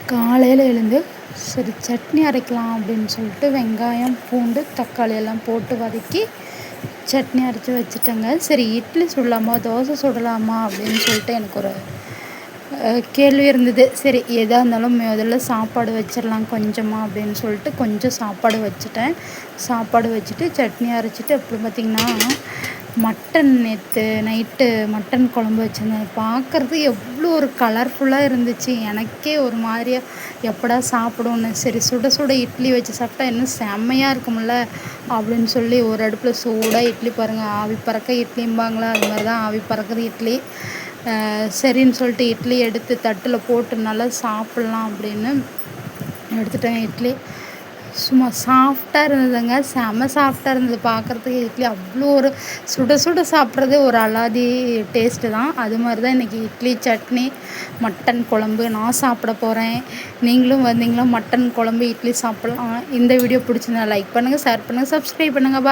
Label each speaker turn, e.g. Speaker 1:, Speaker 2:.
Speaker 1: காலையில் எழுந்து சரி சட்னி அரைக்கலாம் அப்படின்னு சொல்லிட்டு வெங்காயம் பூண்டு தக்காளி எல்லாம் போட்டு வதக்கி சட்னி அரைச்சி வச்சுட்டேங்க. சரி இட்லி சுடலாமா தோசை சுடலாமா அப்படின்னு சொல்லிட்டு எனக்கு ஒரு கேள்வி இருந்தது. சரி எதாக இருந்தாலும் முதல்ல சாப்பாடு வச்சிடலாம் கொஞ்சமாக அப்படின்னு சொல்லிட்டு கொஞ்சம் சாப்பாடு வச்சுட்டேன். சாப்பாடு வச்சுட்டு சட்னி அரைச்சிட்டு அப்புறம் பார்த்திங்கன்னா மட்டன் நேற்று நைட்டு மட்டன் குழம்பு வச்சுருந்தேன். பார்க்குறது எவ்வளோ ஒரு கலர்ஃபுல்லாக இருந்துச்சு. எனக்கே ஒரு மாதிரியாக எப்படா சாப்பிடுவோன்னு. சரி சுட சுட இட்லி வச்சு சாப்பிட்டா இன்னும் செம்மையாக இருக்கும்ல அப்படின்னு சொல்லி ஒரு அடுப்பில் சூடாக இட்லி பாருங்கள், ஆவி பறக்க இட்லிம்பாங்களா அது மாதிரி தான் ஆவி பறக்குது இட்லி. சரின்னு சொல்லிட்டு இட்லி எடுத்து தட்டில் போட்டு நல்லா சாப்பிட்லாம் அப்படின்னு எடுத்துட்டேன். இட்லி சும்மா சாஃப்டாக இருந்ததுங்க, செம சாஃப்டாக இருந்தது பார்க்குறதுக்கு. இட்லி அவ்வளோ ஒரு சுட சுட சாப்பிட்றது ஒரு அலாதி டேஸ்ட்டு தான். அது மாதிரி தான் இன்றைக்கி இட்லி சட்னி மட்டன் குழம்பு நான் சாப்பிட போகிறேன். நீங்களும் வந்தீங்களா மட்டன் குழம்பு இட்லி சாப்பிட்லாம். இந்த வீடியோ பிடிச்சிருந்தா லைக் பண்ணுங்கள், ஷேர் பண்ணுங்கள், சப்ஸ்கிரைப் பண்ணுங்கள்.